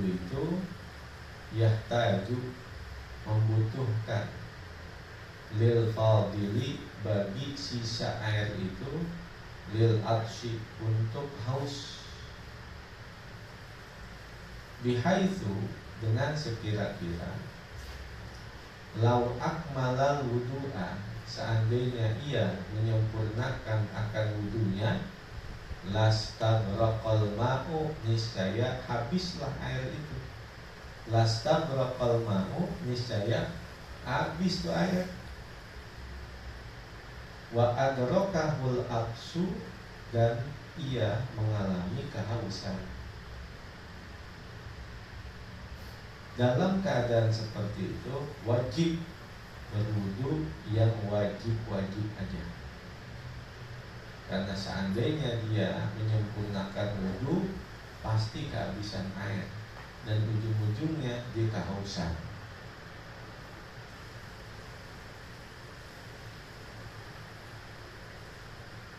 wudu itu yahtaju, membutuhkan, lil fadili, bagi sisa air itu, lil atsyi, untuk haus, bihaitsu, dengan sekira-kira, lau akmalal wudu'a, seandainya ia menyempurnakan akan wudunya, lastaghraqal ma'u, niscaya habislah air itu. Lastaghraqal ma'u, niscaya habis tuh air. Wa adrakahul aqsu, dan ia mengalami kehausan. Dalam keadaan seperti itu wajib berwudu yang wajib-wajib aja. Karena seandainya dia menyempurnakan wudu, pasti kehabisan air dan ujung-ujungnya dia kehausan.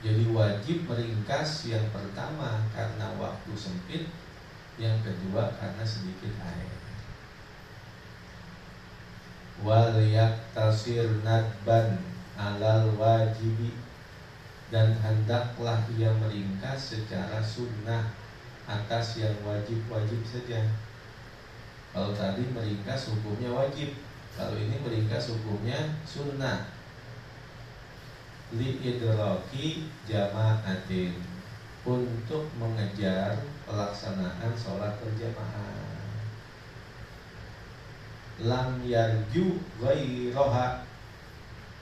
Jadi wajib meringkas, yang pertama karena waktu sempit, yang kedua karena sedikit air. Wal yaktasir nadban alal wajibi, dan hendaklah ia meringkas secara sunnah atas yang wajib-wajib saja. Kalau tadi meringkas hukumnya wajib, kalau ini meringkas hukumnya sunnah. Li idraki jama'atin, untuk mengejar pelaksanaan sholat berjamaah. Lam yarju ghairaha,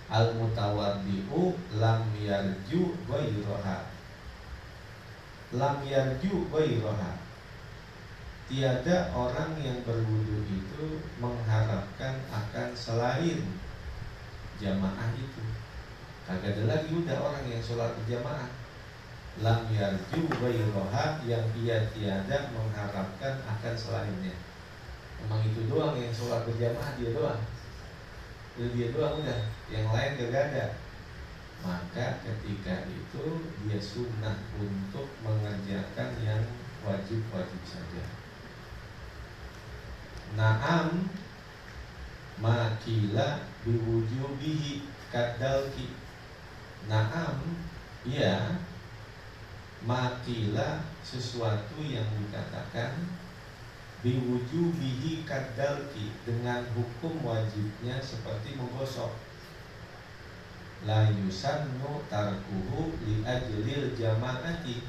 al mutawaddi'u lam yarju ghairaha. Lam yarju ghairaha, tiada orang yang berwudu itu mengharapkan akan selain jamaah itu. Kagak ada lagi udah orang yang sholat berjamaah. Lam yarju ghairaha, yang ia tiada mengharapkan akan selainnya. Emang itu doang yang sholat berjamaah, dia doang. Dia doang udah, yang lain gak ada. Maka ketika itu dia sunnah untuk mengerjakan yang wajib-wajib saja. Naam makila biwujubihi kadalki. Naam, ya, makila, sesuatu yang dikatakan, biwujubihi kadalki, dengan hukum wajibnya seperti menggosok. La yusannu tarkuhu li ajlil jama'ati,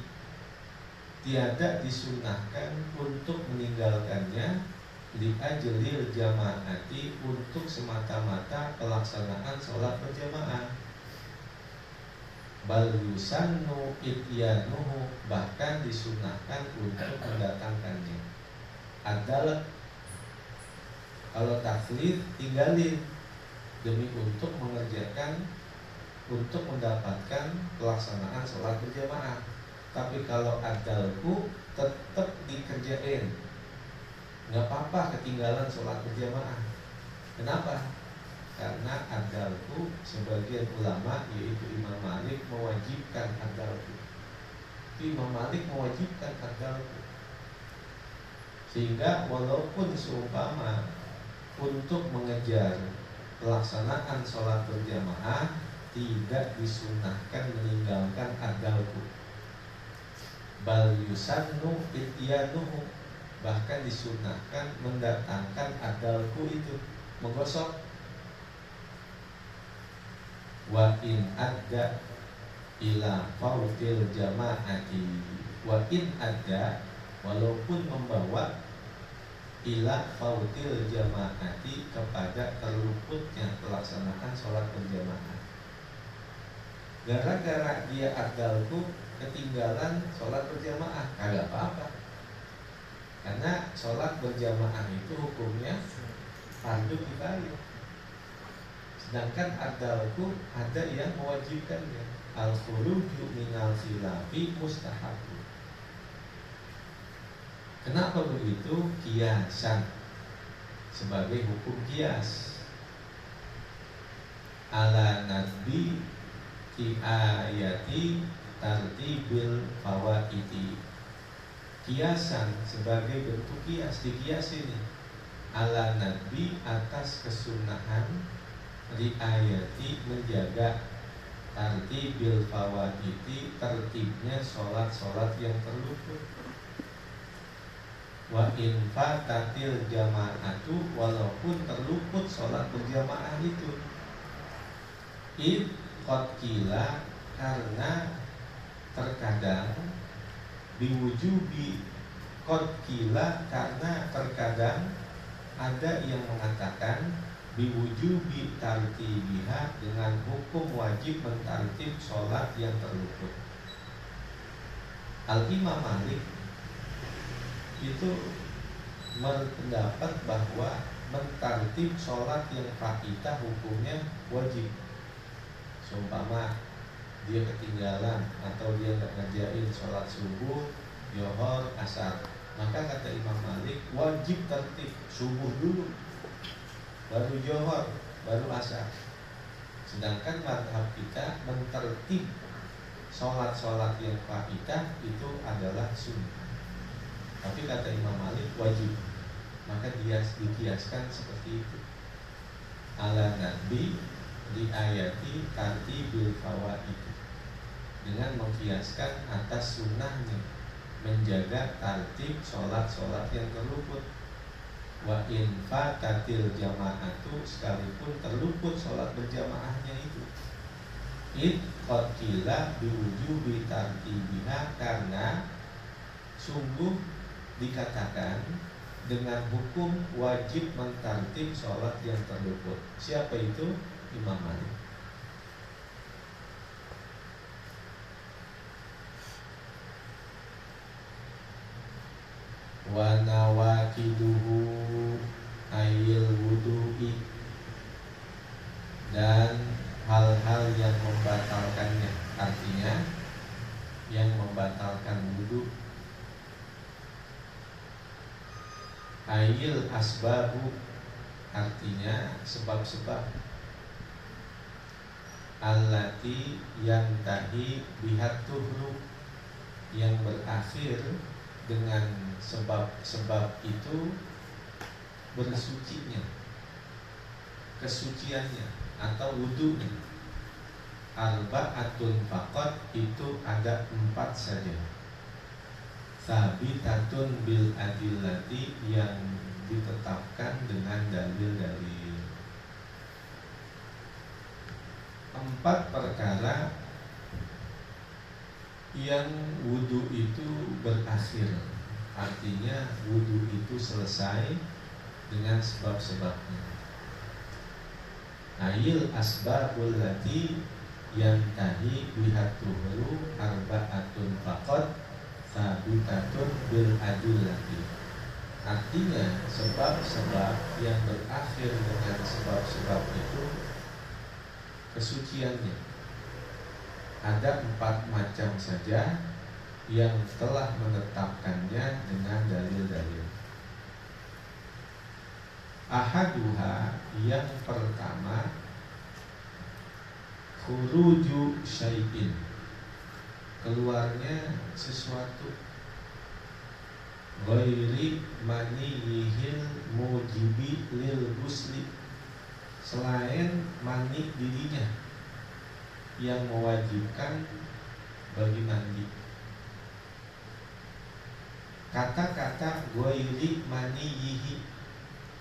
tiada disunahkan untuk meninggalkannya li ajlil jama'ati, untuk semata-mata pelaksanaan sholat berjamaah. Bal yusannu ityanuhu, bahkan disunahkan untuk mendatangkannya. Adalah kalau taklif tinggalin demi untuk mengerjakan, untuk mendapatkan pelaksanaan sholat berjamaah. Tapi kalau adalku tetap dikerjain, nggak apa-apa ketinggalan sholat berjamaah. Kenapa? Karena adalku, sebagian ulama yaitu Imam Malik mewajibkan adalku. Imam Malik mewajibkan adalku, sehingga walaupun seumpama untuk mengejar pelaksanaan sholat berjamaah tidak disunahkan meninggalkan adalku. Bal yusannu ityanuhu, bahkan disunahkan mendatangkan adalku itu, menggosok. Wa in adda ila fautil jama'ati, wa in adda, walaupun membawa, ila fautil jama'ati, kepada terluputnya pelaksanaan sholat berjamaah. Gara-gara dia adalku ketinggalan sholat berjamaah, kagak apa-apa. Karena sholat berjamaah itu hukumnya fardu kifayah. Sedangkan adalku ada yang mewajibkannya. Al-khuruju minal khilafi mustahab. Kenapa begitu? Kiasan, sebagai hukum kias. Ala nadbi ki ayati tartibil fawaiti, kiasan sebagai bentuk kias, dikias ini ala nabi atas kesunahan riayati menjaga tartibil fawaiti tertibnya sholat-sholat yang terluput. Wa in fatatil jama'atu walaupun terluput sholat berjamaah itu. Id qad qila karena terkadang biwujubi qad qila karena terkadang ada yang mengatakan biwujubi tartibiha dengan hukum wajib mentartib sholat yang terluput. Al-Imam Malik itu berpendapat bahwa mentartib sholat yang fa'idah hukumnya wajib. Seumpama dia ketinggalan atau dia nggak ngerjain sholat subuh, zuhur, asar, maka kata Imam Malik wajib tertib subuh dulu, baru zuhur, baru asar. Sedangkan mazhab kita mentertib sholat-sholat yang fa'idah itu adalah sunnah. Tapi kata Imam Malik wajib, maka dia dikiaskan seperti itu. Ala nabi di ayati tartibil fawaid, dengan mengkiaskan atas sunnahnya menjaga tartib sholat-sholat yang terluput. Wa in fatatil jama'atu sekalipun terluput sholat berjamaahnya itu. Id qad qila biwujubi tartibiha karena sungguh dikatakan dengan hukum wajib mentartib sholat yang terluput. Siapa itu? Imam Malik. Wa nawakiduhu ayil wudu'i, dan hal-hal yang membatalkannya, artinya yang membatalkan wudu. Ayil asbabu, artinya sebab-sebab. Allati yang tahi bihat tuhru, yang berakhir dengan sebab-sebab itu bersucinya, kesuciannya atau wudunya. Arba'atun faqat, itu ada 4 saja. Sabitatun bil adillati, yang ditetapkan dengan dalil-dalil. 4 perkara yang wudu itu berakhir, artinya wudu itu selesai dengan sebab-sebabnya. Ayil asbabul lati yang tahi bihatuhru arba'atun faqat sabitatun bil adillati, artinya sebab-sebab yang berakhir dengan sebab-sebab itu kesuciannya. Ada 4 macam saja yang telah menetapkannya dengan dalil-dalil. Ahaduha, yang pertama, khuruju syai'in, keluarnya sesuatu, ghairi maniyihil mujibi lil ghusli, selain mani dirinya yang mewajibkan bagi mandi. Kata-kata ghairi maniyihi,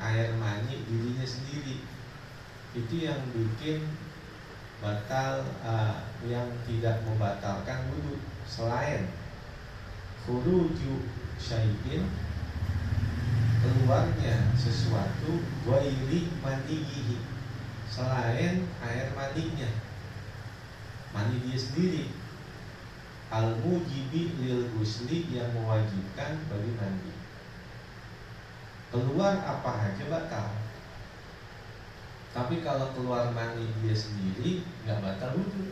air mani dirinya sendiri, itu yang bikin batal, yang tidak membatalkan wudu. Selain khuruju syai'in, keluarnya sesuatu, ghairi maniyihi, selain air maninya, mani dia sendiri, al-mujibi lil ghusli, yang mewajibkan bagi mandi. Keluar apa aja batal. Tapi kalau keluar mani dia sendiri nggak batal wudu.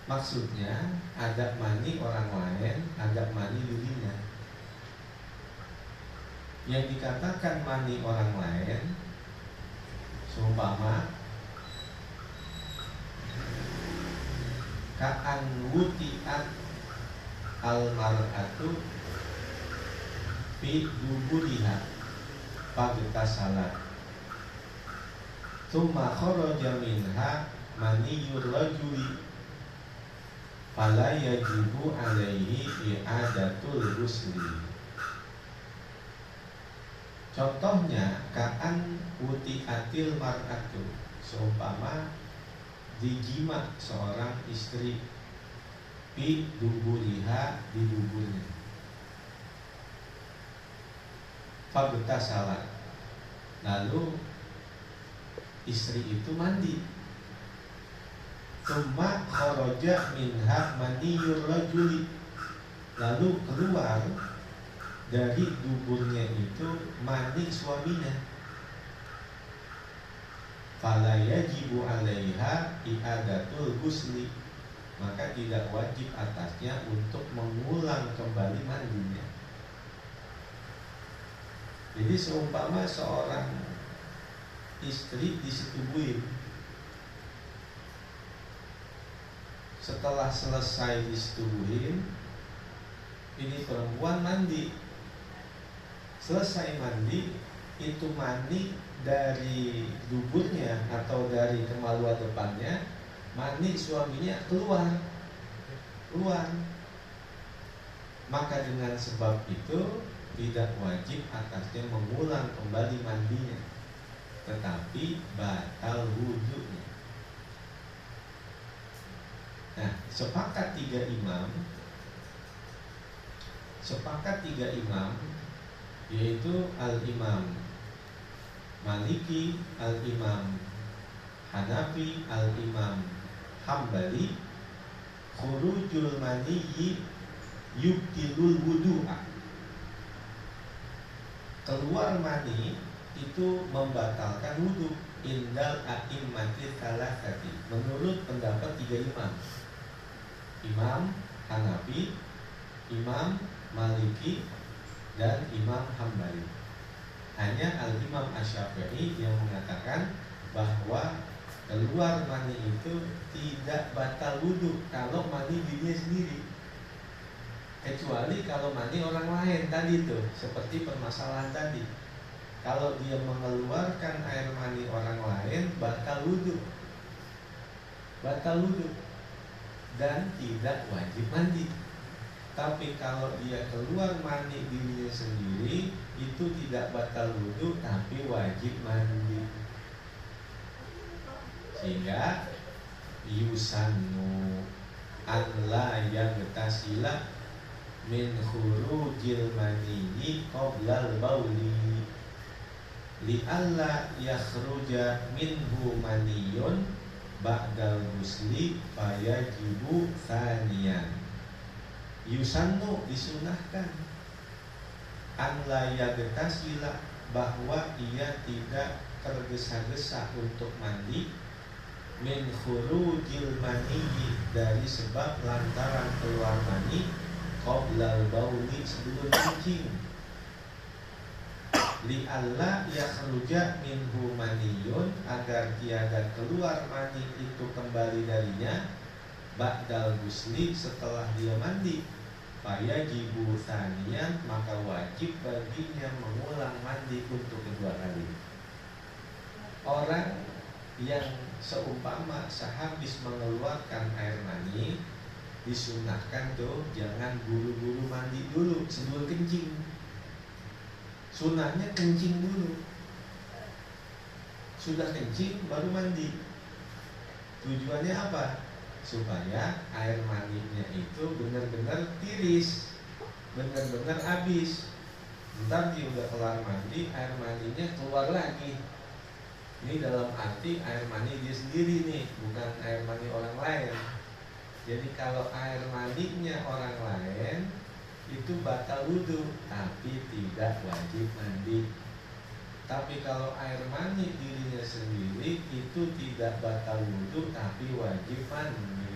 Maksudnya ada mani orang lain, ada mani dirinya. Yang dikatakan mani orang lain, seumpama ka'an wuti'at al-mar'atu fi duburiha fagtasalat tsumma kharaja minha maniyur rajuli fala yajibu alaihi i'adatul ghusli. Contohnya ka'an uti'atil mar'atu, seumpama dijima seorang istri fi duburiha, di duburnya, fagtasalat, lalu istri itu mandi, tsumma kharaja minha maniyur rajuli, lalu keluar dari duburnya itu mani suaminya, fala yajibu 'alaiha i'adatul ghusli, maka tidak wajib atasnya untuk mengulang kembali mandinya. Jadi seumpama seorang istri disetubuhin, setelah selesai disetubuhin, ini perempuan mandi. Selesai mandi, itu mani dari duburnya atau dari kemaluan depannya, mani suaminya keluar. Maka dengan sebab itu tidak wajib atasnya mengulang kembali mandinya, tetapi batal wudhunya. Nah, sepakat tiga imam, yaitu al-imam Maliki, al-imam Hanafi, al-imam Hambali, khurujul maniyyi yubtilul wudu'a, keluar mani itu membatalkan wudhu indal a'immati thalathati, menurut pendapat tiga imam, Imam Hanafi, Imam Maliki, dan Imam Hambali. Hanya al-Imam Asy-Syafi'i yang mengatakan bahwa keluar mani itu tidak batal wudhu kalau mani dirinya sendiri, kecuali kalau mani orang lain tadi itu, seperti permasalahan tadi. Kalau dia mengeluarkan air mani orang lain, batal wudhu dan tidak wajib mandi. Tapi kalau dia keluar mani dirinya sendiri, itu tidak batal wudhu tapi wajib mandi. Sehingga yusannu an la yaghtasila min khurujil maniyyi qoblal bauli li alla yakhruja minhu maniyun ba'dal ghusli fayajibu thaniyan. Yusannu, disunahkan, an la yaghtasila, bahwa ia tidak tergesa-gesa untuk mandi, min khurujil maniyyi, dari sebab lantaran keluar mani, qoblal bauli, sebelum kencing, li alla yakhruja minhu maniyun, agar tiada keluar mani itu kembali darinya, ba'dal ghusli, setelah dia mandi, fayajibu tsaniyan, maka wajib baginya mengulang mandi untuk kedua kali. Orang yang seumpama sehabis mengeluarkan air mani, disunahkan tuh jangan buru-buru mandi dulu sebelum kencing. Sunahnya kencing dulu, sudah kencing baru mandi. Tujuannya apa? Supaya air maninya itu benar-benar tiris, benar-benar habis. Ntar dia udah kelar mandi, air maninya keluar lagi. Ini dalam arti air mani dia sendiri nih, bukan air mani orang lain. Jadi kalau air maninya orang lain itu batal wudhu, tapi tidak wajib mandi. Tapi kalau air mani dirinya sendiri itu tidak batal wudhu, tapi wajib mandi.